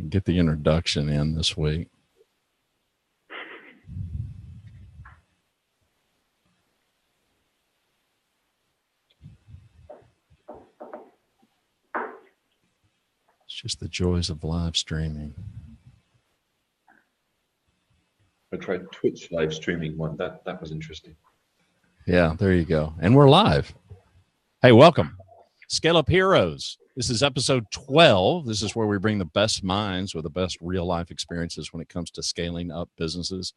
Get the introduction in this week. It's just the joys of live streaming. I tried Twitch live streaming one. That was interesting. Yeah, there you go. And we're live. Hey, welcome. ScaleUp Heroes. This is episode 12. This is where we bring the best minds with the best real-life experiences when it comes to scaling up businesses.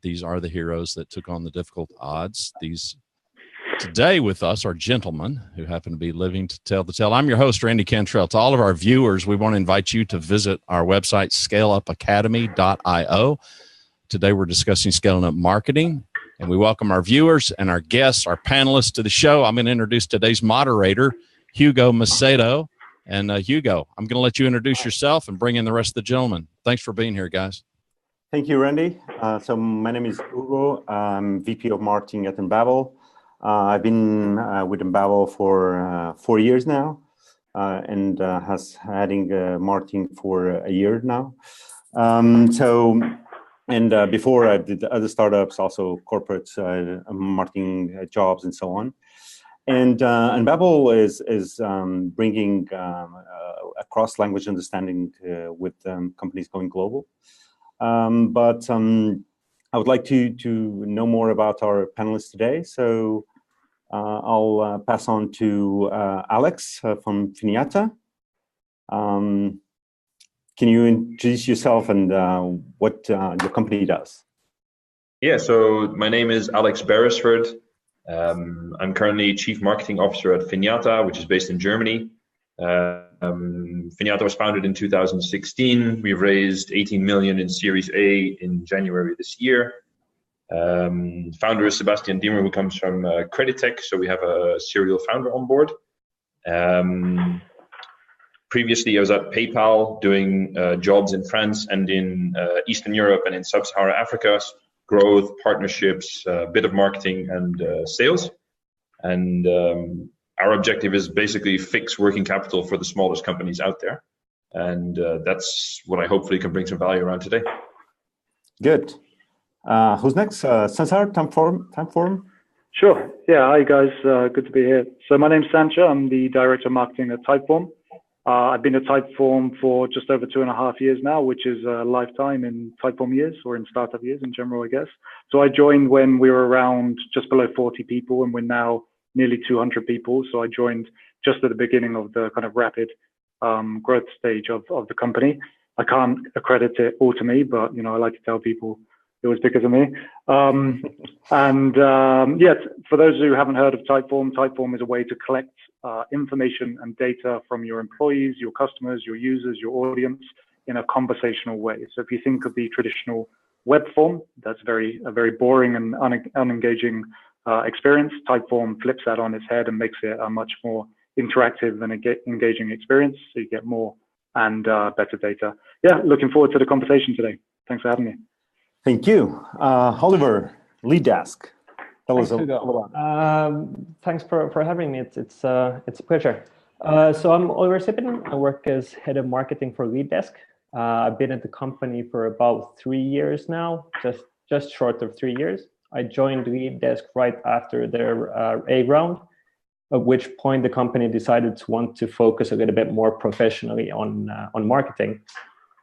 These are the heroes that took on the difficult odds. Today with us are gentlemen who happen to be living to tell the tale. I'm your host, Randy Cantrell. To all of our viewers, we want to invite you to visit our website, ScaleUpAcademy.io. Today we're discussing scaling up marketing, and we welcome our viewers and our guests, our panelists to the show. I'm going to introduce today's moderator, Hugo Macedo. And Hugo, I'm going to let you introduce yourself and bring in the rest of the gentlemen. Thanks for being here, guys. Thank you, Randy. So my name is Hugo. I'm VP of Marketing at Unbabel. I've been with Unbabel for 4 years now, and has heading marketing for a year now. Before I did other startups, also corporate marketing jobs and so on. And Unbabel is bringing a cross-language understanding with companies going global. I would like to know more about our panelists today. So I'll pass on to Alex from Finiata. Can you introduce yourself and what your company does? Yeah, so my name is Alex Beresford. I'm currently Chief Marketing Officer at Finiata, which is based in Germany. Finiata was founded in 2016. We've raised 18 million in Series A in January this year. Founder is Sebastian Diemer, who comes from Credit Tech, so we have a serial founder on board. Previously, I was at PayPal doing jobs in France and in Eastern Europe and in Sub-Saharan Africa, growth, partnerships, a bit of marketing and sales. And our objective is basically fix working capital for the smallest companies out there. And that's what I hopefully can bring some value around today. Good. Who's next? Sançar, Typeform? Sure. Yeah, hi guys. Good to be here. So my name's Sanjay. I'm the Director of Marketing at Typeform. I've been at Typeform for just over 2.5 years now, which is a lifetime in Typeform years, or in startup years in general, I guess. So I joined when we were around just below 40 people, and we're now nearly 200 people. So I joined just at the beginning of the kind of rapid growth stage of the company. I can't accredit it all to me, but I like to tell people it was because of me. Yes, for those who haven't heard of Typeform, Typeform is a way to collect information and data from your employees, your customers, your users, your audience in a conversational way. So if you think of the traditional web form, that's a very boring and unengaging experience. Typeform flips that on its head and makes it a much more interactive and engaging experience. So you get more and better data. Yeah, looking forward to the conversation today. Thanks for having me. Thank you. Oliver, LeadDesk. Thanks, Hugo. Thanks for having me. It's a pleasure. So I'm Oliver Sipinen. I work as head of marketing for LeadDesk. I've been at the company for about 3 years now, just short of 3 years. I joined LeadDesk right after their A round, at which point the company decided to want to focus a little bit more professionally on marketing.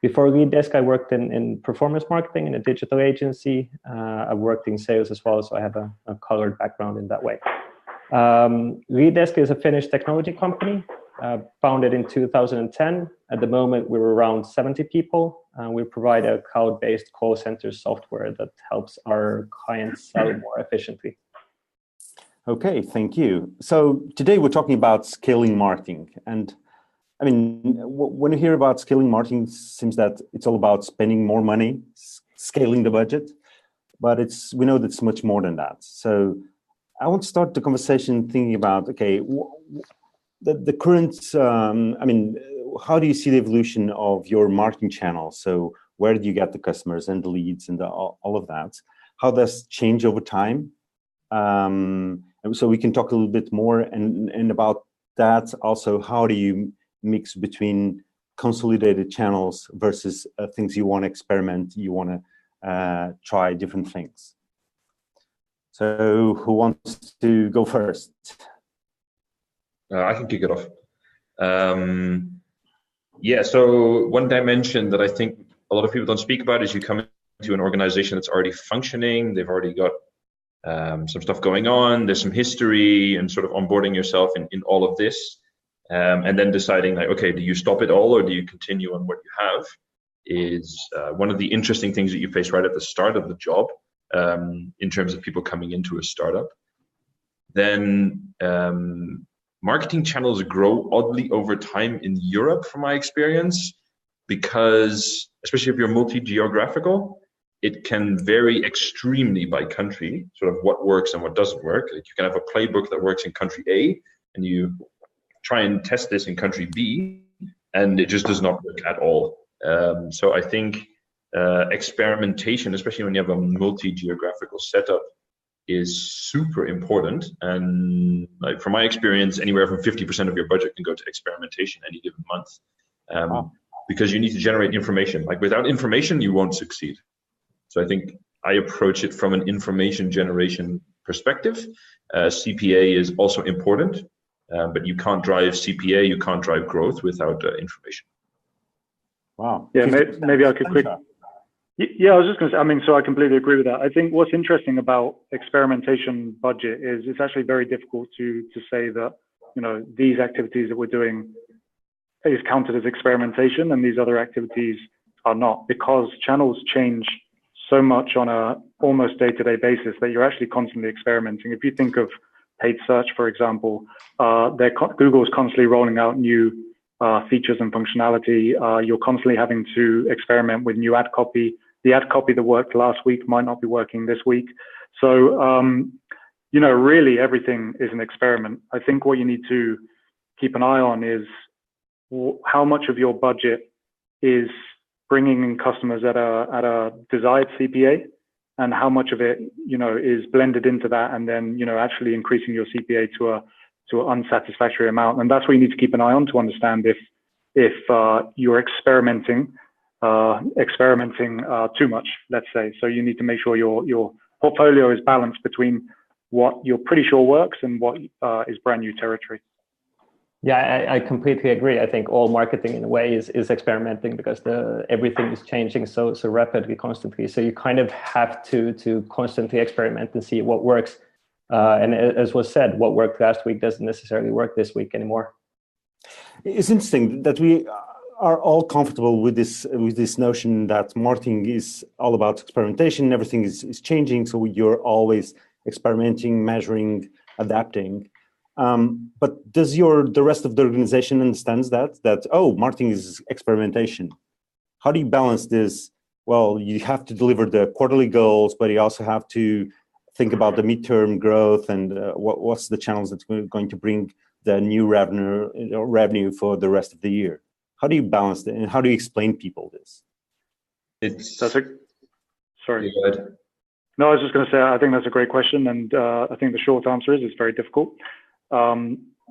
Before LeadDesk, I worked in performance marketing in a digital agency. I've worked in sales as well, so I have a colored background in that way. LeadDesk is a Finnish technology company, founded in 2010. At the moment, we're around 70 people. We provide a cloud-based call center software that helps our clients sell more efficiently. Okay, thank you. So today we're talking about scaling marketing. And I mean, when you hear about scaling marketing, it seems that it's all about spending more money, scaling the budget, but we know that it's much more than that. So I want to start the conversation thinking about, okay, the current, how do you see the evolution of your marketing channel? So where do you get the customers and the leads and all of that? How does it change over time? So we can talk a little bit more and about that. Also, how do you mix between consolidated channels versus things you want to experiment, you want to try different things. So who wants to go first? I can kick it off. Yeah, so one dimension that I think a lot of people don't speak about is you come into an organization that's already functioning, they've already got some stuff going on, there's some history, and sort of onboarding yourself in all of this. And then deciding, like, okay, do you stop it all or do you continue on what you have, is one of the interesting things that you face right at the start of the job, in terms of people coming into a startup. Then marketing channels grow oddly over time in Europe, from my experience, because especially if you're multi-geographical, it can vary extremely by country, sort of what works and what doesn't work. Like, you can have a playbook that works in country A, and you try and test this in country B, and it just does not work at all. So I think experimentation, especially when you have a multi-geographical setup, is super important. And like, from my experience, anywhere from 50% of your budget can go to experimentation any given month, because you need to generate information. Like, without information, you won't succeed. So I think I approach it from an information generation perspective. CPA is also important, but you can't drive CPA, you can't drive growth without information. Wow. Yeah, maybe I could quick. Yeah, I was just going to say, I mean, so I completely agree with that. I think what's interesting about experimentation budget is it's actually very difficult to say that, you know, these activities that we're doing is counted as experimentation and these other activities are not, because channels change so much on a almost day-to-day basis that you're actually constantly experimenting. If you think of paid search, for example, Google's constantly rolling out new features and functionality. You're constantly having to experiment with new ad copy. The ad copy that worked last week might not be working this week. So, you know, really everything is an experiment. I think what you need to keep an eye on is how much of your budget is bringing in customers at a desired CPA, and how much of it, you know, is blended into that, and then, you know, actually increasing your CPA to an unsatisfactory amount. And that's what you need to keep an eye on to understand if you're experimenting too much, let's say. So you need to make sure your portfolio is balanced between what you're pretty sure works and what is brand new territory. Yeah, I completely agree. I think all marketing in a way is experimenting, because everything is changing so rapidly, constantly. So you kind of have to constantly experiment and see what works. And as was said, what worked last week doesn't necessarily work this week anymore. It's interesting that we are all comfortable with this notion that marketing is all about experimentation. Everything is changing, so you're always experimenting, measuring, adapting. But does the rest of the organization understands that marketing is experimentation? How do you balance this? Well, you have to deliver the quarterly goals, but you also have to think about the midterm growth and what's the channels that's going to bring the new revenue for the rest of the year. How do you balance that, and how do you explain people this? Sorry. No, I was just going to say, I think that's a great question, and I think the short answer is it's very difficult.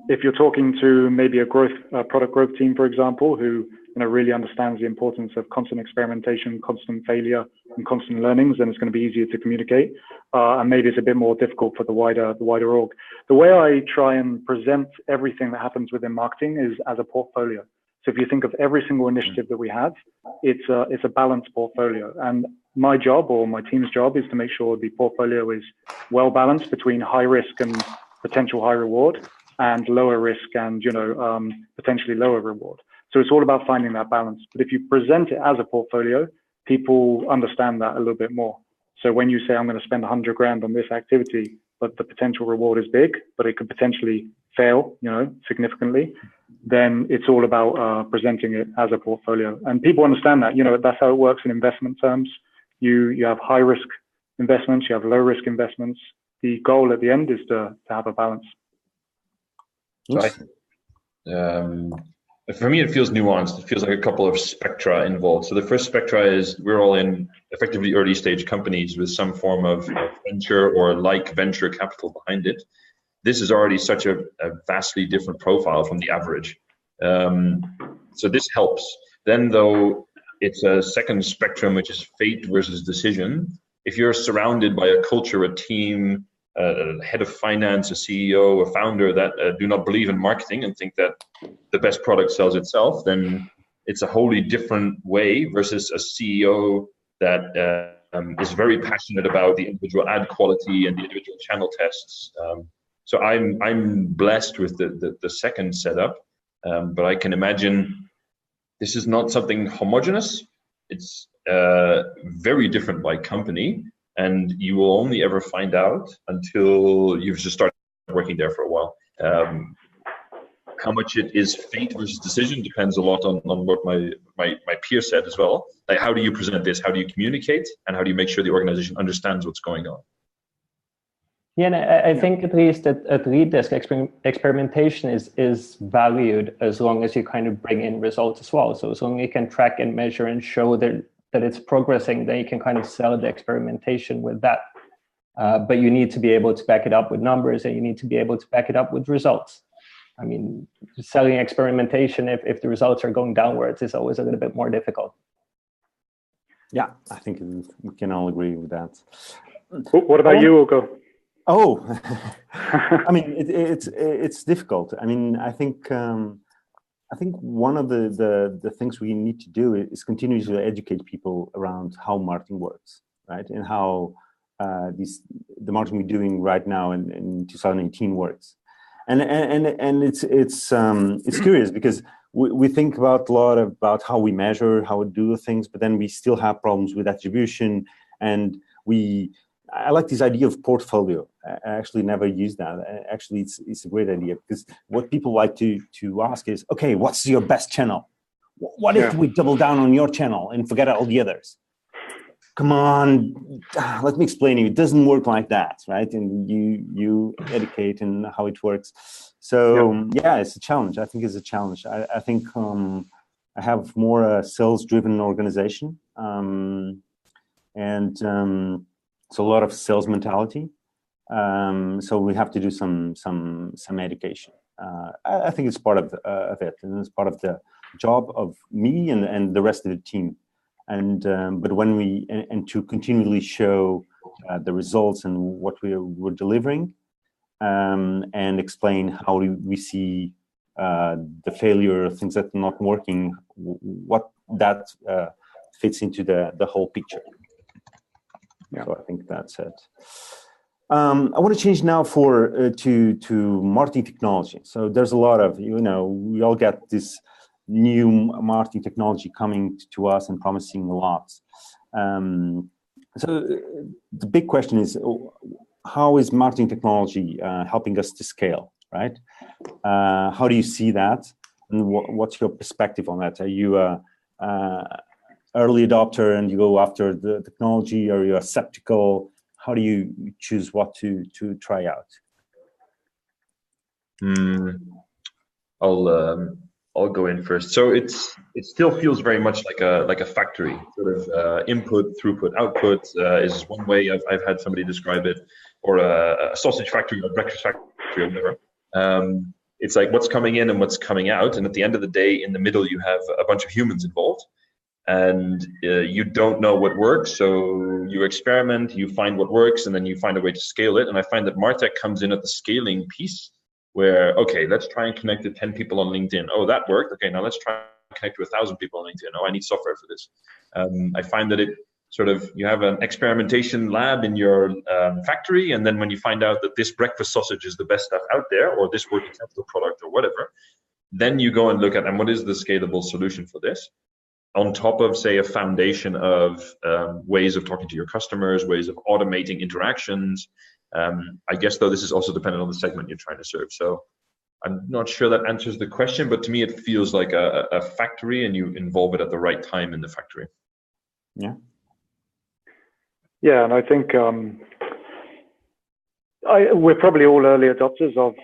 If you're talking to maybe a product growth team, for example, who really understands the importance of constant experimentation, constant failure, and constant learnings, then it's going to be easier to communicate. And maybe it's a bit more difficult for the wider org. The way I try and present everything that happens within marketing is as a portfolio. So if you think of every single initiative that we have, it's a balanced portfolio. And my job, or my team's job, is to make sure the portfolio is well balanced between high risk and potential high reward, and lower risk and potentially lower reward. So it's all about finding that balance. But if you present it as a portfolio, people understand that a little bit more. So when you say, I'm going to spend 100 grand on this activity, but the potential reward is big, but it could potentially fail, significantly, then it's all about presenting it as a portfolio. And people understand that, that's how it works in investment terms. You have high risk investments, you have low risk investments. The goal at the end is to have a balance. So for me, it feels nuanced. It feels like a couple of spectra involved. So the first spectra is we're all in effectively early stage companies with some form of venture or like venture capital behind it. This is already such a vastly different profile from the average. So this helps. Then though, it's a second spectrum, which is fate versus decision. If you're surrounded by a culture, a team, a head of finance, a CEO, a founder that do not believe in marketing and think that the best product sells itself, then it's a wholly different way versus a CEO that is very passionate about the individual ad quality and the individual channel tests. So I'm blessed with the second setup, but I can imagine this is not something homogeneous. It's very different by company, and you will only ever find out until you've just started working there for a while. How much it is fate versus decision depends a lot on what my peer said as well. Like, how do you present this? How do you communicate? And how do you make sure the organization understands what's going on? Yeah, and I think at least at LeadDesk, experimentation is valued as long as you kind of bring in results as well. So as long as you can track and measure and show that it's progressing, then you can kind of sell the experimentation with that. But you need to be able to back it up with numbers, and you need to be able to back it up with results. I mean, selling experimentation, if the results are going downwards, is always a little bit more difficult. Yeah, I think we can all agree with that. What about you, Hugo? Oh, I mean, it's difficult. I mean, I think one of the things we need to do is continue to educate people around how marketing works, right? And how the marketing we're doing right now in 2018 works. And it's curious because we think about a lot about how we measure, how we do things, but then we still have problems with attribution. And I like this idea of portfolio. I actually never used that. Actually, it's a great idea, because what people like to ask is, okay, what's your best channel? What if we double down on your channel and forget all the others? Come on, let me explain to you. It doesn't work like that, right? And you educate in how it works. So yeah, it's a challenge. I think it's a challenge. I think I have more a sales-driven organization, and it's a lot of sales mentality. So we have to do some education. I think it's part of it, and it's part of the job of me and the rest of the team. And but when to continually show the results and what we're delivering, and explain how we see the failure, things that are not working, what that fits into the whole picture. Yeah. So I think that's it. I want to change now to marketing technology. So there's a lot of, we all get this new marketing technology coming to us and promising a lot. So the big question is, how is marketing technology helping us to scale, right? How do you see that? And what's your perspective on that? Are you early adopter and you go after the technology, or you're skeptical? How do you choose what to try out? I'll go in first. So it still feels very much like a factory, sort of input, throughput, output is one way I've had somebody describe it, or a sausage factory or a breakfast factory or whatever. It's like what's coming in and what's coming out, and at the end of the day, in the middle, you have a bunch of humans involved. And you don't know what works, so you experiment, you find what works, and then you find a way to scale it. And I find that MarTech comes in at the scaling piece, where, okay, let's try and connect to 10 people on LinkedIn. Oh, that worked. Okay, now let's try and connect to 1,000 people on LinkedIn. Oh, I need software for this. I find that it sort of, you have an experimentation lab in your factory, and then when you find out that this breakfast sausage is the best stuff out there, or this working capital product or whatever, then you go and look at, and what is the scalable solution for this? On top of, say, a foundation of ways of talking to your customers, ways of automating interactions. I guess, though, this is also dependent on the segment you're trying to serve. So I'm not sure that answers the question, but to me, it feels like a factory, and you involve it at the right time in the factory. Yeah. Yeah, and I think we're probably all early adopters of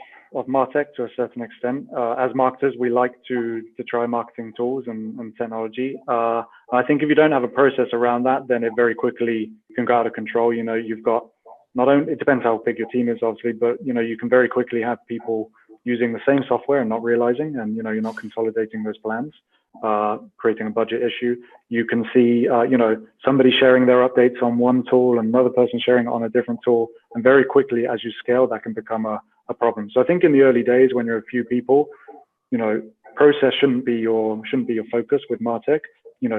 MarTech to a certain extent. As marketers, we like to try marketing tools and technology. I think if you don't have a process around that, then it very quickly can go out of control. You've got not only, it depends how big your team is, obviously, but you can very quickly have people using the same software and not realizing, and you're not consolidating those plans. creating a budget issue. You can see, somebody sharing their updates on one tool and another person sharing it on a different tool. And very quickly, as you scale, that can become a problem. So I think in the early days, when you're a few people, process shouldn't be your focus with MarTech.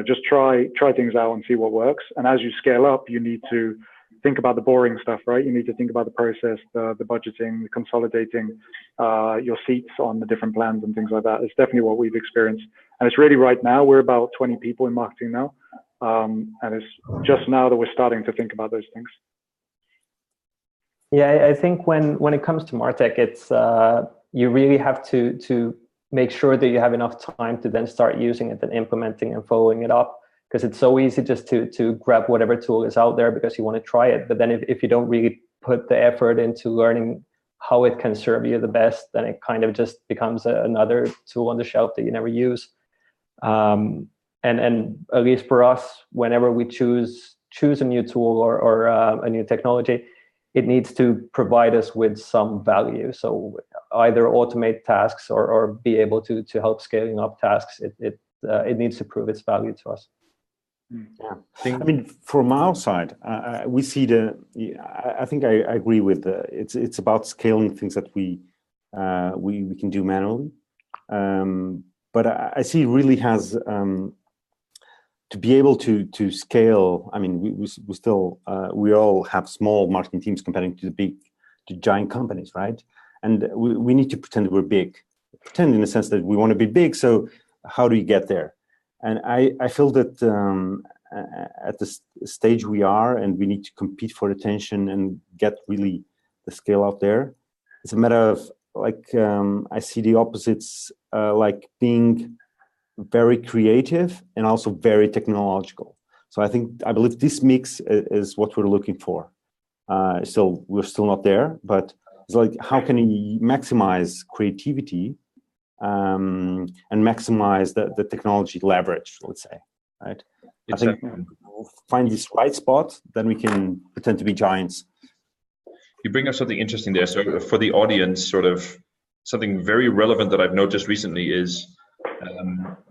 Just try things out and see what works. And as you scale up, you need to think about the boring stuff, right? You need to think about the process, the budgeting, the consolidating your seats on the different plans and things like that. It's definitely what we've experienced. And it's really right now, we're about 20 people in marketing now. And it's just now that we're starting to think about those things. Yeah, I think when it comes to MarTech, it's you really have to make sure that you have enough time to then start using it and implementing and following it up. Because it's so easy just to grab whatever tool is out there because you want to try it. But then if you don't really put the effort into learning how it can serve you the best, then it kind of just becomes another tool on the shelf that you never use. And at least for us, whenever we choose a new tool or a new technology, it needs to provide us with some value. So either automate tasks or be able to help scaling up tasks. It needs to prove its value to us. Yeah, I mean, from our side, we see I think I agree with it's about scaling things that we can do manually, but I see it really has to be able to scale. I mean, we still we all have small marketing teams comparing to giant companies, right? And we need to pretend we're big, pretend in the sense that we want to be big. So how do you get there? And I feel that at the stage we are, and we need to compete for attention and get really the scale out there. It's a matter of I see the opposites, like being very creative and also very technological. So I believe this mix is what we're looking for. So we're still not there, but it's like, how can you maximize creativity and maximize the technology leverage, let's say, right? Exactly. I think we'll find this right spot, then we can pretend to be giants. You bring up something interesting there. So for the audience, sort of something very relevant that I've noticed recently is,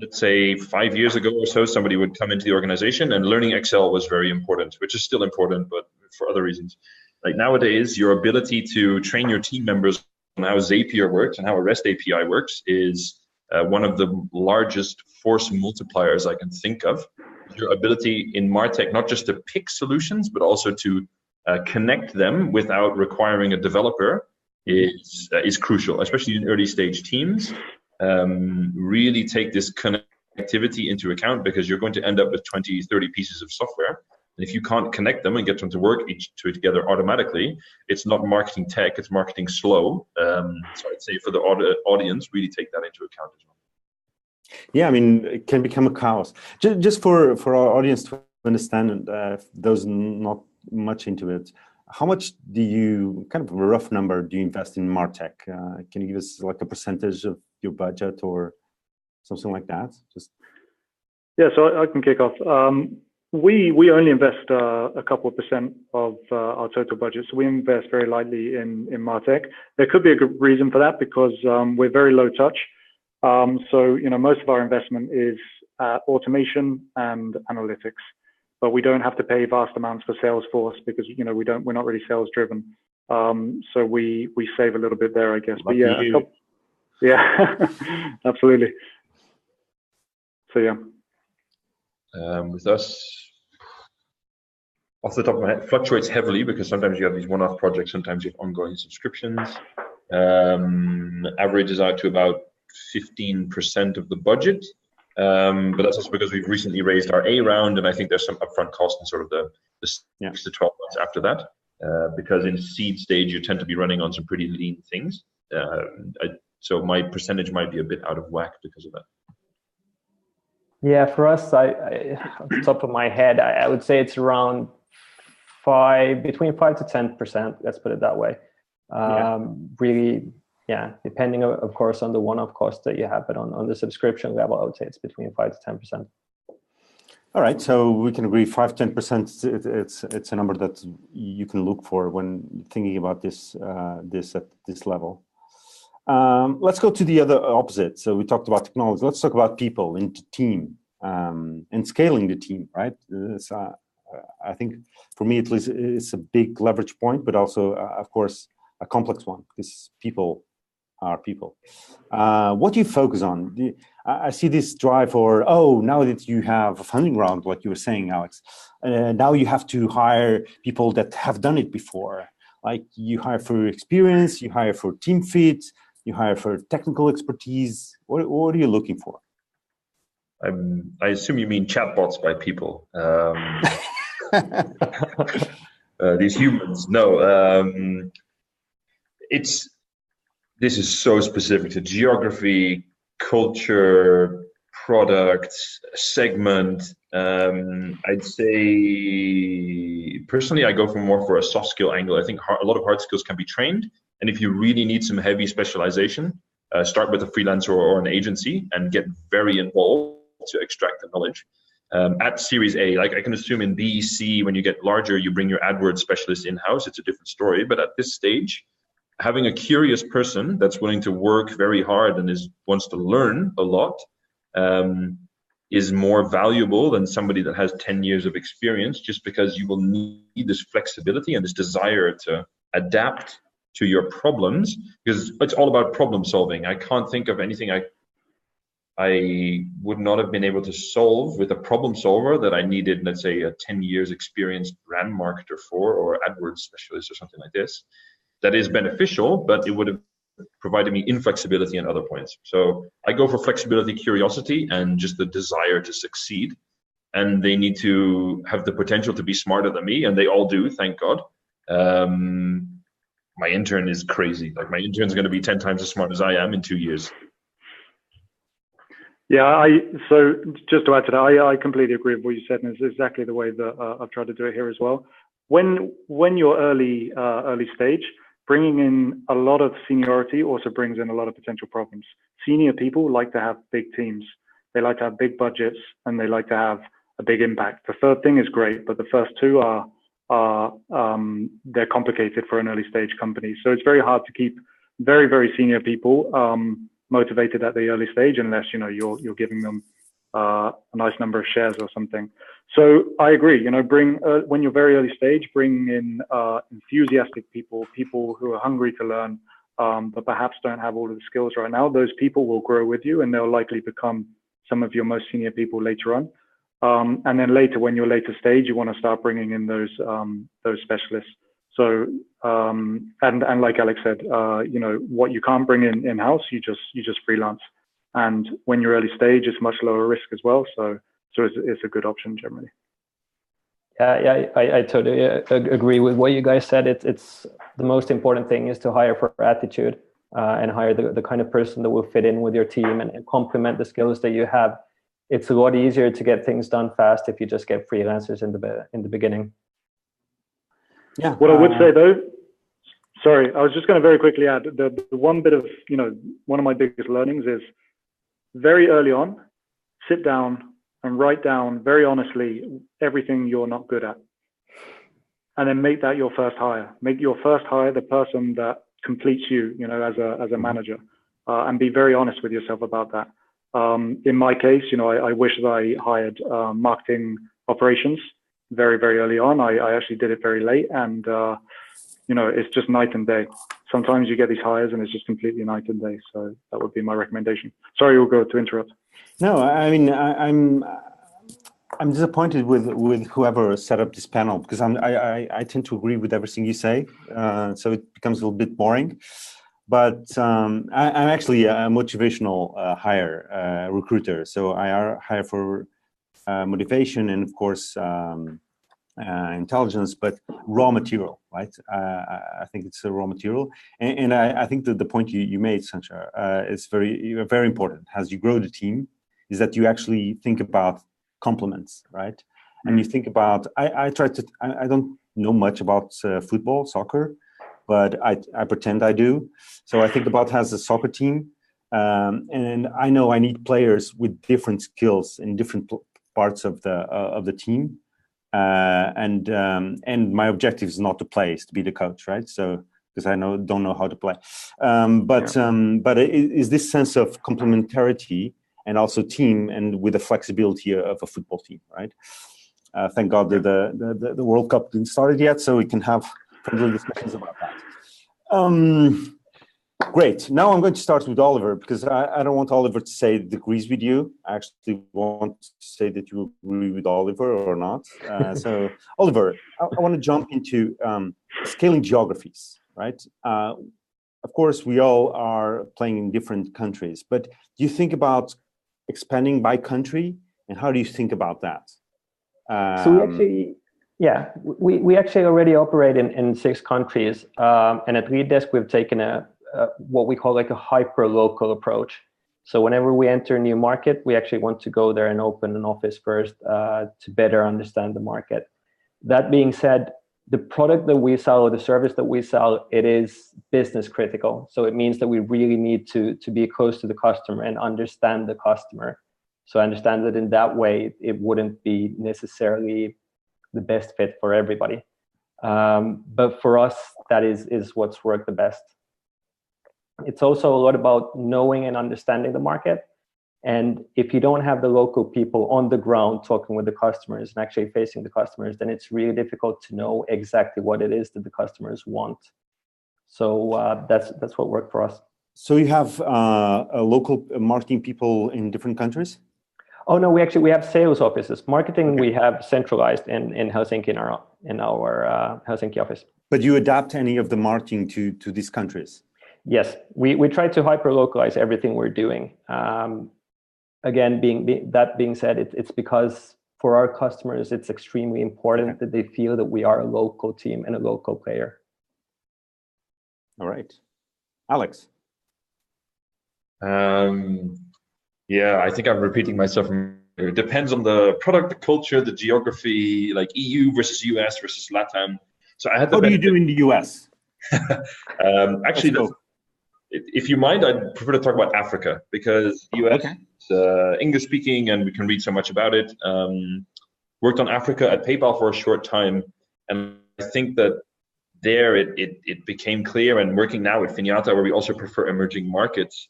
let's say 5 years ago or so, somebody would come into the organization and learning Excel was very important, which is still important, but for other reasons. Like nowadays, your ability to train your team members on how Zapier works and how a REST API works is one of the largest force multipliers I can think of. Your ability in MarTech, not just to pick solutions, but also to connect them without requiring a developer is crucial, especially in early stage teams. Really take this connectivity into account, because you're going to end up with 20, 30 pieces of software. And if you can't connect them and get them to work together automatically, it's not marketing tech, it's marketing slow. So I'd say for the audience, really take that into account as well. Yeah, I mean, it can become a chaos. Just for our audience to understand, those not much into it, how much do you, kind of a rough number, do you invest in MarTech? Can you give us like a percentage of your budget or something like that? Yeah, so I can kick off. We only invest a couple of % of our total budget. So we invest very lightly in MarTech. There could be a good reason for that, because we're very low touch. So, most of our investment is automation and analytics, but we don't have to pay vast amounts for Salesforce because, we're not really sales driven. So we save a little bit there, I guess. But yeah, absolutely. So yeah. With us, off the top of my head, fluctuates heavily because sometimes you have these one-off projects, sometimes you have ongoing subscriptions. Averages out to about 15% of the budget, but that's also because we've recently raised our A round, and I think there's some upfront cost in sort of the 6 to 12 months after that, because in seed stage you tend to be running on some pretty lean things. So my percentage might be a bit out of whack because of that. Yeah, for us, I off the top of my head, I would say it's around between 5 to 10%. Let's put it that way. Really. Yeah, depending, of course, on the one-off cost that you have, but on the subscription level, I would say it's between 5 to 10%. All right, so we can agree 5-10%. It's a number that you can look for when thinking about this at this level. Let's go to the other opposite. So we talked about technology. Let's talk about people in the team and scaling the team, right? I think for me, at least, it's a big leverage point, but also, of course, a complex one, because people are people. What do you focus on? I see this drive for, now that you have a funding round, like you were saying, Alex, now you have to hire people that have done it before. Like you hire for experience, you hire for team fit, you hire for technical expertise. What are you looking for? I assume you mean chatbots by people. These humans. No, this is so specific to geography, culture, products, segment. I'd say personally, I go for a soft skill angle. I think a lot of hard skills can be trained, and if you really need some heavy specialization, start with a freelancer or an agency and get very involved to extract the knowledge. At Series A, like I can assume in B, C, when you get larger, you bring your AdWords specialist in-house. It's a different story, but at this stage, having a curious person that's willing to work very hard and wants to learn a lot is more valuable than somebody that has 10 years of experience, just because you will need this flexibility and this desire to adapt to your problems, because it's all about problem solving. I can't think of anything I would not have been able to solve with a problem solver that I needed, let's say, a 10 years experienced brand marketer for, or AdWords specialist or something like this. That is beneficial, but it would have provided me inflexibility in other points. So I go for flexibility, curiosity, and just the desire to succeed. And they need to have the potential to be smarter than me, and they all do, thank God. My intern is crazy. Like, my intern's going to be 10 times as smart as I am in 2 years. Yeah, so just to add to that, I completely agree with what you said, and it's exactly the way that I've tried to do it here as well. When you're early stage, bringing in a lot of seniority also brings in a lot of potential problems. Senior people like to have big teams. They like to have big budgets, and they like to have a big impact. The third thing is great, but the first two they're complicated for an early stage company. So it's very hard to keep very, very senior people motivated at the early stage, unless you're giving them a nice number of shares or something. So I agree. When you're very early stage, bring in enthusiastic people who are hungry to learn, but perhaps don't have all of the skills right now. Those people will grow with you, and they'll likely become some of your most senior people later on. And then later, when you're later stage, you want to start bringing in those specialists. So and like Alex said, what you can't bring in-house, you just freelance. And when you're early stage, it's much lower risk as well. So it's a good option generally. Yeah, I totally agree with what you guys said. It's the most important thing is to hire for attitude and hire the kind of person that will fit in with your team and complement the skills that you have. It's a lot easier to get things done fast if you just get freelancers in the beginning. Yeah. What I would say though, sorry, I was just going to very quickly add the one bit of, one of my biggest learnings is very early on, sit down and write down very honestly everything you're not good at. And then make that your first hire. Make your first hire the person that completes you, as a manager, and be very honest with yourself about that. In my case, I wish that I hired marketing operations very, very early on. I actually did it very late, and it's just night and day. Sometimes you get these hires and it's just completely night and day. So that would be my recommendation. Sorry, Hugo, to interrupt. No, I mean, I'm disappointed with whoever set up this panel, because I tend to agree with everything you say. So it becomes a little bit boring. But I'm actually a motivational recruiter. So I hire for motivation and, of course, intelligence, but raw material, right? I think it's a raw material. And I think that the point you made, Sançar, is very, very important as you grow the team, is that you actually think about complements, right? And you think about, I don't know much about football, soccer, but I pretend I do. So I think about as a soccer team, and I know I need players with different skills in different parts of the team. And my objective is not to play, is to be the coach, right? So because I don't know how to play. But is this sense of complementarity and also team, and with the flexibility of a football team, right? Thank God that the World Cup didn't start yet, so we can have friendly discussions about that. Great. Now I'm going to start with Oliver, because I don't want Oliver to say that agrees with you. I actually want to say that you agree with Oliver or not. So, Oliver, I want to jump into scaling geographies, right? Of course, we all are playing in different countries, but do you think about expanding by country, and how do you think about that? So we actually already operate in 6 countries, and at LeadDesk we've taken what we call like a hyper-local approach. So whenever we enter a new market, we actually want to go there and open an office first to better understand the market. That being said, the product that we sell or the service that we sell, it is business critical. So it means that we really need to be close to the customer and understand the customer. So I understand that in that way, it wouldn't be necessarily the best fit for everybody. But for us, that is what's worked the best. It's also a lot about knowing and understanding the market. And if you don't have the local people on the ground talking with the customers and actually facing the customers, then it's really difficult to know exactly what it is that the customers want. So that's what worked for us. So you have local marketing people in different countries? Oh no, we have sales offices. Marketing we have centralized in Helsinki in our Helsinki office. But you adapt any of the marketing to these countries? Yes, we try to hyper localize everything we're doing. Again, that being said, it's because for our customers, it's extremely important that they feel that we are a local team and a local player. All right. Alex. Yeah, I think I'm repeating myself. It depends on the product, the culture, the geography, like EU versus US versus LATAM. So I had. What do you do in the US? Actually, if you mind, I'd prefer to talk about Africa, because US is English speaking and we can read so much about it. Worked on Africa at PayPal for a short time, and I think that there it became clear, and working now with Finiata, where we also prefer emerging markets,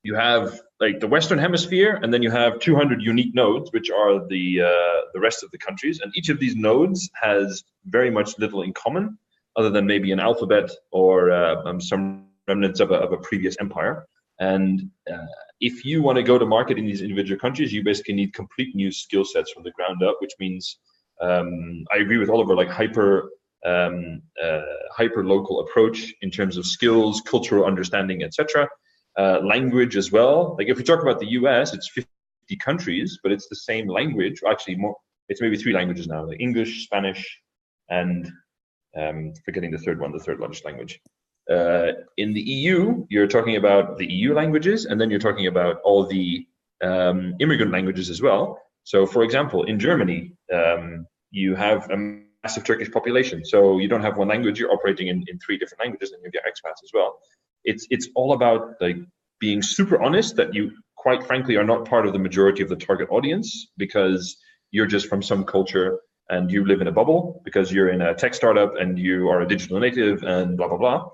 you have like the Western Hemisphere, and then you have 200 unique nodes, which are the rest of the countries, and each of these nodes has very much little in common, other than maybe an alphabet or some remnants of a previous empire. And if you want to go to market in these individual countries, you basically need complete new skill sets from the ground up, which means I agree with Oliver, like hyper local approach in terms of skills, cultural understanding, etc. Language as well. Like if we talk about the US, it's 50 countries, but it's the same language. Actually, more. It's maybe 3 languages now: like English, Spanish, and forgetting the third largest language. In the EU, you're talking about the EU languages, and then you're talking about all the immigrant languages as well. So, for example, in Germany, you have a massive Turkish population. So you don't have one language; you're operating in 3 different languages, and you get expats as well. It's all about like being super honest that you, quite frankly, are not part of the majority of the target audience because you're just from some culture and you live in a bubble because you're in a tech startup and you are a digital native and blah, blah, blah.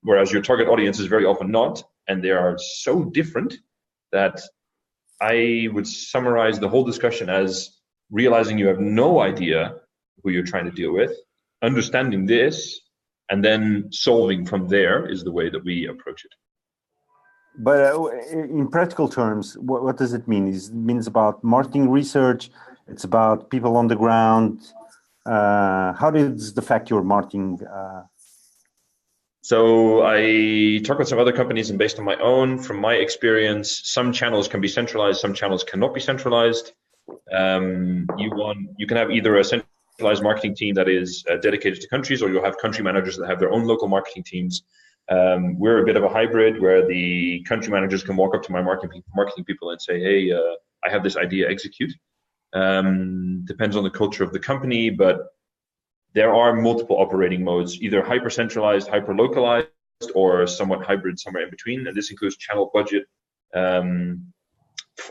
Whereas your target audience is very often not, and they are so different that I would summarize the whole discussion as realizing you have no idea who you're trying to deal with, understanding this, and then solving from there is the way that we approach it. But in practical terms, what does it mean? It means about marketing research. It's about people on the ground. How does it affect your marketing? So I talk with some other companies, and based on my own, from my experience, some channels can be centralized, some channels cannot be centralized. You can have either a centralized marketing team that is dedicated to countries, or you'll have country managers that have their own local marketing teams. We're a bit of a hybrid where the country managers can walk up to my marketing people and say, hey, I have this idea, execute. Depends on the culture of the company, but there are multiple operating modes, either hyper-centralized, hyper-localized, or somewhat hybrid, somewhere in between. And this includes channel budget,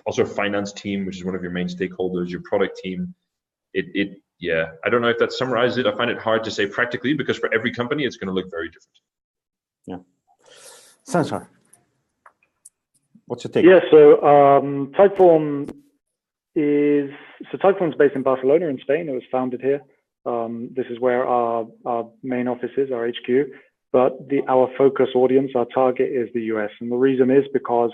also finance team, which is one of your main stakeholders, your product team. yeah, I don't know if that summarizes it. I find it hard to say practically because for every company, it's going to look very different. Yeah. Sançar, what's your take? Yeah, so Typeform is based in Barcelona in Spain. It was founded here. This is where our main office is, our HQ. But our focus audience, our target is the US. And the reason is because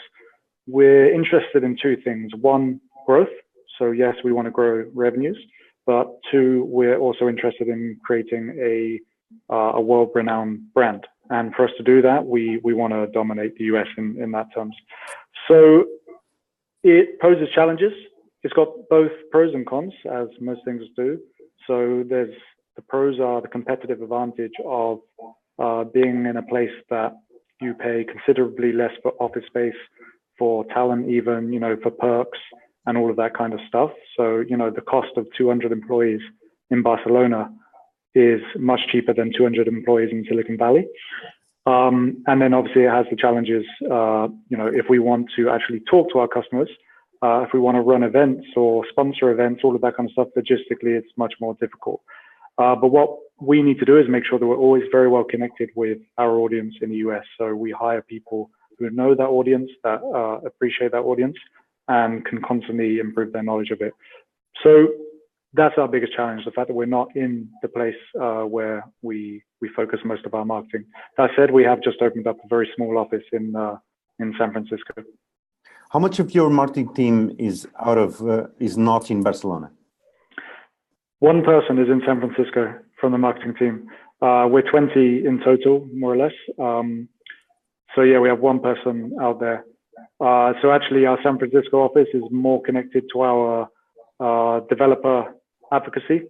we're interested in two things. One, growth. So yes, we want to grow revenues. But two, we're also interested in creating a world-renowned brand. And for us to do that, we want to dominate the US in that terms. So it poses challenges. It's got both pros and cons, as most things do. So the pros are the competitive advantage of being in a place that you pay considerably less for office space, for talent even, for perks and all of that kind of stuff. So, the cost of 200 employees in Barcelona is much cheaper than 200 employees in Silicon Valley. And then obviously it has the challenges, if we want to actually talk to our customers, if we want to run events or sponsor events, all of that kind of stuff, logistically, it's much more difficult. But what we need to do is make sure that we're always very well connected with our audience in the US. So we hire people who know that audience, that appreciate that audience, and can constantly improve their knowledge of it. So that's our biggest challenge, the fact that we're not in the place where we focus most of our marketing. That said, we have just opened up a very small office in San Francisco. How much of your marketing team is not in Barcelona? One person is in San Francisco from the marketing team. We're 20 in total, more or less. So yeah, we have one person out there. So actually our San Francisco office is more connected to our developer advocacy,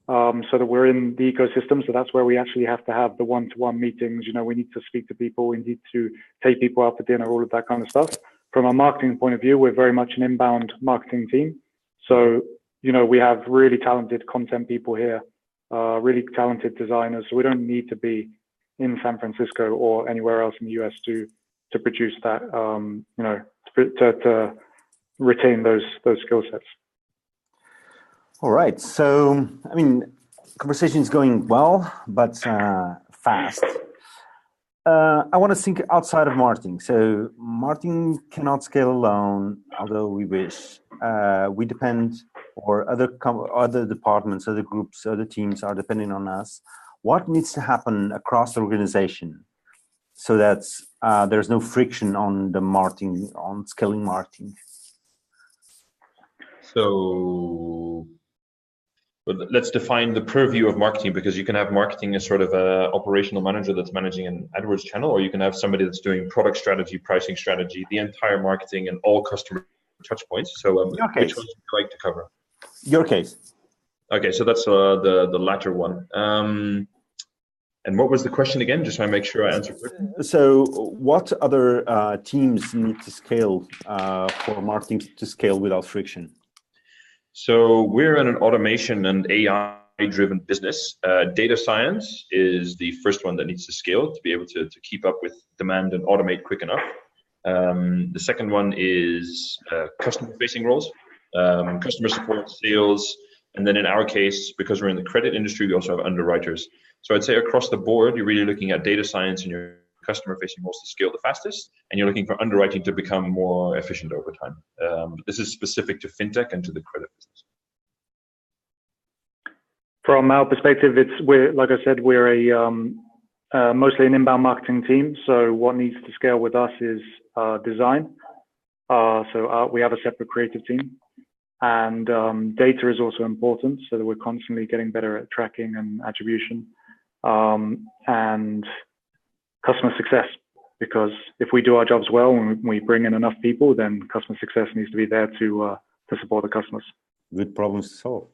so that we're in the ecosystem. So that's where we actually have to have the one-to-one meetings. We need to speak to people. We need to take people out for dinner, all of that kind of stuff. From a marketing point of view, we're very much an inbound marketing team. So, we have really talented content people here, really talented designers. So we don't need to be in San Francisco or anywhere else in the US to produce that, to retain those skill sets. All right. So, conversation is going well, but fast. I want to think outside of marketing. So marketing cannot scale alone, although we wish. We depend, or other departments, other groups, other teams are depending on us. What needs to happen across the organization so that there's no friction on the marketing, on scaling marketing? So let's define the purview of marketing, because you can have marketing as sort of an operational manager that's managing an AdWords channel, or you can have somebody that's doing product strategy, pricing strategy, the entire marketing and all customer touch points. So which ones would you like to cover? Your case. Okay, so that's the latter one. And what was the question again? Just so I make sure I answer quickly. So what other teams need to scale for marketing to scale without friction? So we're in an automation and AI-driven business. Data science is the first one that needs to scale to be able to keep up with demand and automate quick enough. The second one is customer-facing roles, customer support, sales, and then in our case, because we're in the credit industry, we also have underwriters. So I'd say across the board, you're really looking at data science and your customer-facing roles to scale the fastest, and you're looking for underwriting to become more efficient over time. This is specific to fintech and to the credit business. From our perspective, we're like I said, we're a mostly an inbound marketing team. So what needs to scale with us is design. So we have a separate creative team, and data is also important, so that we're constantly getting better at tracking and attribution, and customer success, because if we do our jobs well and we bring in enough people, then customer success needs to be there to support the customers. Good problems to solve.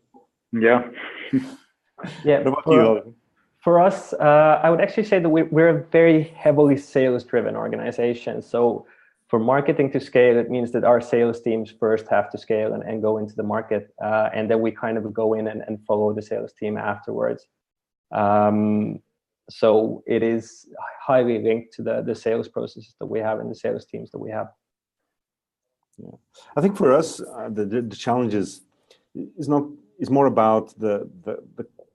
Yeah. Yeah. What about you? For us, I would actually say that we're a very heavily sales-driven organization. So for marketing to scale, it means that our sales teams first have to scale and go into the market, and then we kind of go in and follow the sales team afterwards. So it is highly linked to the sales processes that we have and the sales teams that we have. Yeah. I think for us, the challenge is not is more about the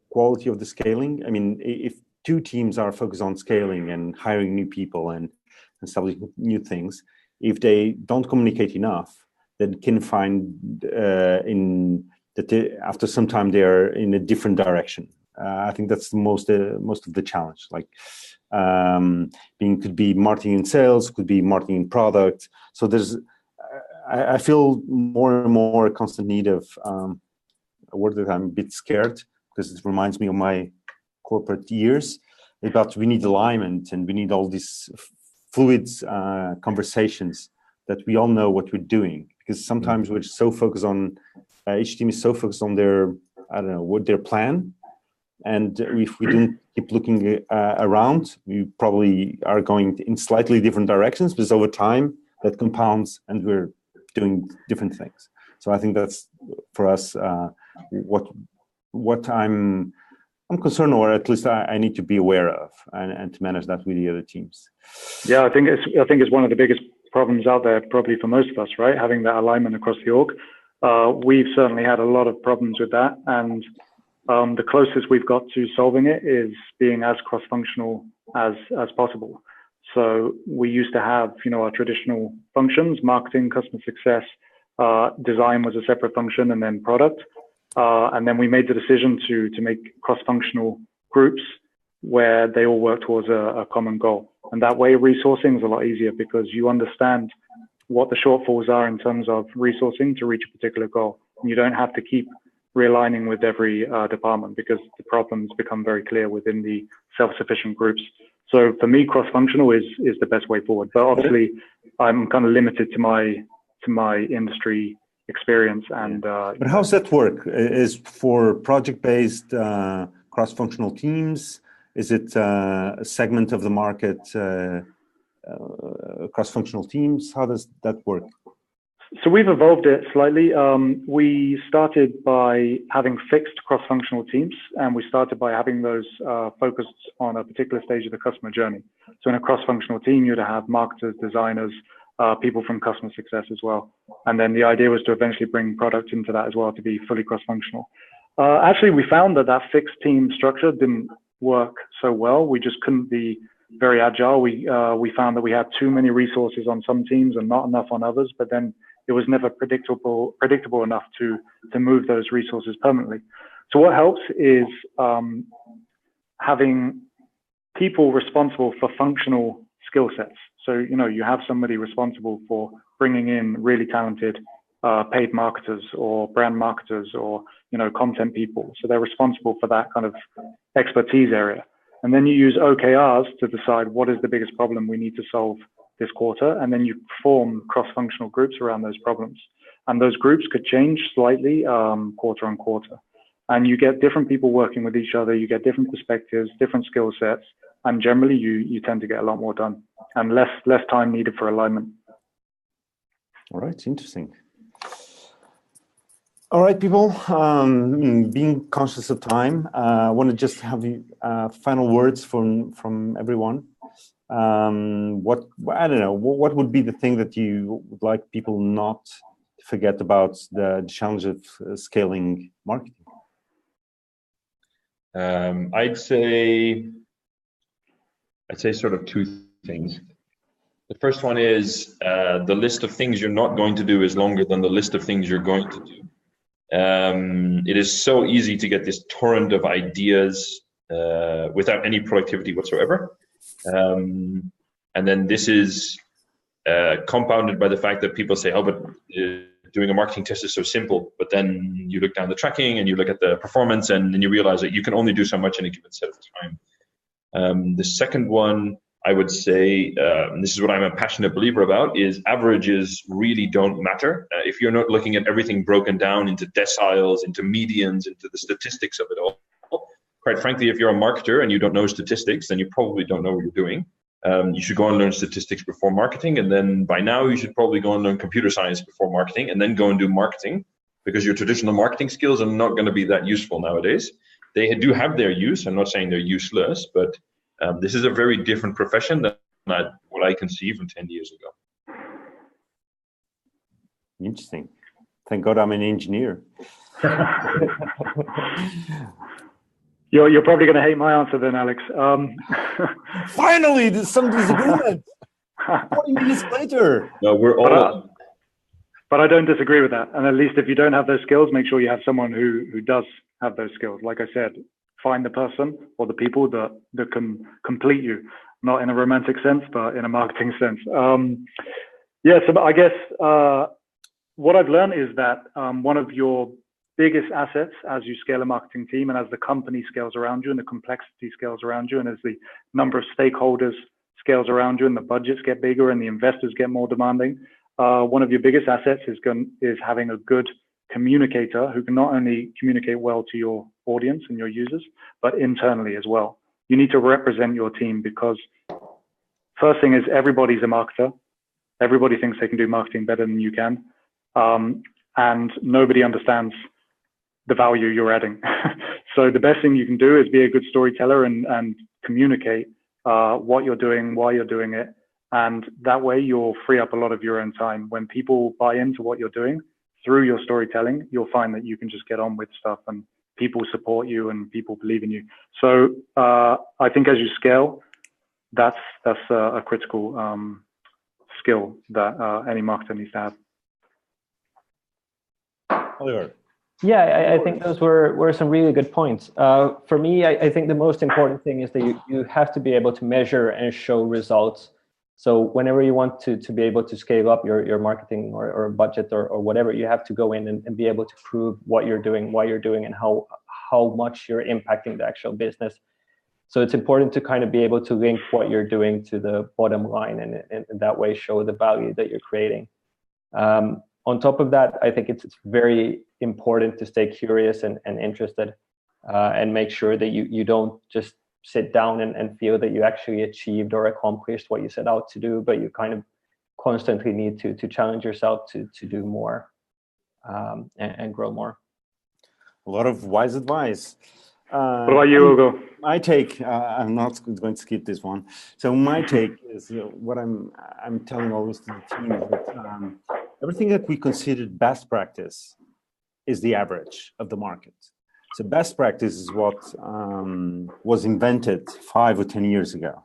quality of the scaling. I mean, if two teams are focused on scaling and hiring new people and establishing new things, if they don't communicate enough, then can find after some time they are in a different direction. I think that's the most of the challenge. Like, could be marketing and sales, could be marketing and product. So I feel more and more a constant need of a word that I'm a bit scared, because it reminds me of my corporate years, about we need alignment and we need all these fluid conversations that we all know what we're doing, because sometimes we're so focused on each team is so focused on their, I don't know, what their plan, and if we don't keep looking around, we probably are going in slightly different directions, because over time that compounds and we're doing different things. So I think that's for us what I'm concerned, or at least I need to be aware of, and to manage that with the other teams. Yeah, I think it's one of the biggest problems out there, probably for most of us, right? Having that alignment across the org. We've certainly had a lot of problems with that, and the closest we've got to solving it is being as cross-functional as possible. So we used to have, our traditional functions: marketing, customer success, design was a separate function, and then product. And then we made the decision to make cross-functional groups where they all work towards a common goal. And that way resourcing is a lot easier, because you understand what the shortfalls are in terms of resourcing to reach a particular goal. And you don't have to keep realigning with every department, because the problems become very clear within the self-sufficient groups. So for me, cross-functional is the best way forward. But obviously, I'm kind of limited to my industry experience. And but how's that work? Is for project-based cross-functional teams? Is it a segment of the market, cross-functional teams? How does that work? So we've evolved it slightly. We started by having fixed cross-functional teams, and we started by having those focused on a particular stage of the customer journey. So in a cross-functional team, you'd have marketers, designers, people from customer success as well. And then the idea was to eventually bring product into that as well, to be fully cross-functional. Actually, we found that fixed team structure didn't work so well. We just couldn't be very agile. We found that we had too many resources on some teams and not enough on others, but then it was never predictable enough to move those resources permanently. So what helps is having people responsible for functional skill sets. So, you have somebody responsible for bringing in really talented paid marketers or brand marketers or, content people. So they're responsible for that kind of expertise area. And then you use OKRs to decide what is the biggest problem we need to solve this quarter. And then you form cross-functional groups around those problems. And those groups could change slightly quarter on quarter. And you get different people working with each other. You get different perspectives, different skill sets. And generally, you tend to get a lot more done and less time needed for alignment. All right, interesting. All right, people, being conscious of time, I want to just have final words from everyone. I don't know, what would be the thing that you would like people not to forget about the challenge of scaling marketing? I'd say sort of two things. The first one is the list of things you're not going to do is longer than the list of things you're going to do. It is so easy to get this torrent of ideas without any productivity whatsoever. And then this is compounded by the fact that people say, oh, but doing a marketing test is so simple. But then you look down the tracking and you look at the performance, and then you realize that you can only do so much in a given set of time. The second one, I would say, and this is what I'm a passionate believer about, is averages really don't matter. If you're not looking at everything broken down into deciles, into medians, into the statistics of it all, quite frankly, if you're a marketer and you don't know statistics, then you probably don't know what you're doing. You should go and learn statistics before marketing. And then by now, you should probably go and learn computer science before marketing, and then go and do marketing, because your traditional marketing skills are not going to be that useful nowadays. They do have their use. I'm not saying they're useless, but this is a very different profession than what I conceived from 10 years ago. Interesting. Thank God I'm an engineer. You're probably going to hate my answer then, Alex. Finally, there's some disagreement. 40 minutes later. No, we're all. But I don't disagree with that. And at least if you don't have those skills, make sure you have someone who does have those skills. Like I said, find the person or the people that can complete you, not in a romantic sense, but in a marketing sense. So I guess what I've learned is that one of your biggest assets as you scale a marketing team and as the company scales around you and the complexity scales around you and as the number of stakeholders scales around you and the budgets get bigger and the investors get more demanding, one of your biggest assets is having a good communicator who can not only communicate well to your audience and your users, but internally as well. You need to represent your team because first thing is everybody's a marketer. Everybody thinks they can do marketing better than you can. And nobody understands the value you're adding. So the best thing you can do is be a good storyteller and communicate what you're doing, why you're doing it. And that way you'll free up a lot of your own time. When people buy into what you're doing through your storytelling, you'll find that you can just get on with stuff and people support you and people believe in you. So I think as you scale, that's a critical skill that any marketer needs to have. Oliver. Yeah, I think those were some really good points. For me, I think the most important thing is that you have to be able to measure and show results. So whenever you want to be able to scale up your marketing or budget or whatever, you have to go in and be able to prove what you're doing, why you're doing, and how much you're impacting the actual business. So it's important to kind of be able to link what you're doing to the bottom line and that way show the value that you're creating. On top of that, I think it's very important to stay curious and interested and make sure that you don't just sit down and feel that you actually achieved or accomplished what you set out to do, but you kind of constantly need to challenge yourself to do more and grow more. A lot of wise advice. What about you, Hugo? My take, I'm not going to skip this one. So my take is what I'm telling always to the team is that everything that we considered best practice is the average of the market. So best practice is what was invented 5 or 10 years ago.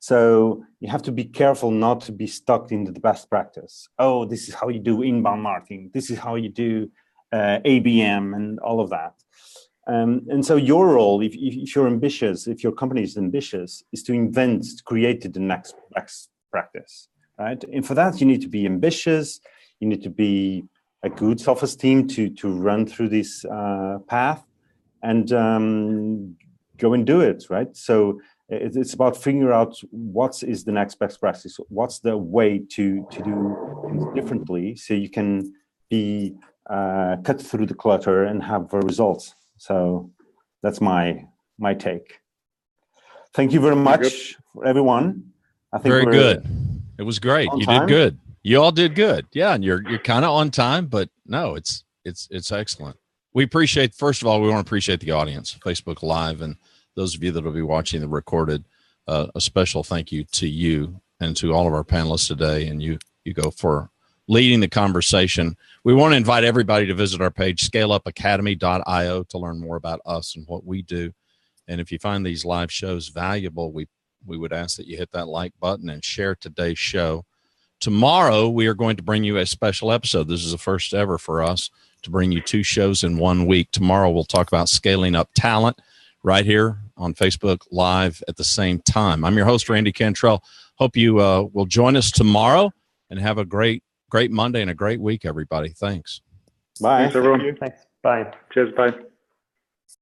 So you have to be careful not to be stuck in the best practice. Oh, this is how you do inbound marketing. This is how you do ABM and all of that. And so your role, if you're ambitious, if your company is ambitious, is to create the next best practice, right? And for that, you need to be ambitious. You need to be a good self-esteem to run through this path and go and do it, right? So it's about figuring out what is the next best practice. What's the way to do things differently so you can be cut through the clutter and have results. So that's my take. Thank you very much, for everyone. I think very good. It was great. You did good. You all did good. Yeah, and you're kind of on time, but no, it's excellent. We appreciate, first of all, we want to appreciate the audience, Facebook Live, and those of you that will be watching the recorded. A special thank you to you and to all of our panelists today, and you go for leading the conversation. We want to invite everybody to visit our page, scaleupacademy.io, to learn more about us and what we do. And if you find these live shows valuable, we would ask that you hit that like button and share today's show. Tomorrow, we are going to bring you a special episode. This is the first ever for us to bring you 2 shows in 1 week. Tomorrow, we'll talk about scaling up talent right here on Facebook Live at the same time. I'm your host, Randy Cantrell. Hope you will join us tomorrow and have a great Monday and a great week, everybody. Thanks. Bye. Thanks, everyone. Thanks. Bye. Cheers. Bye.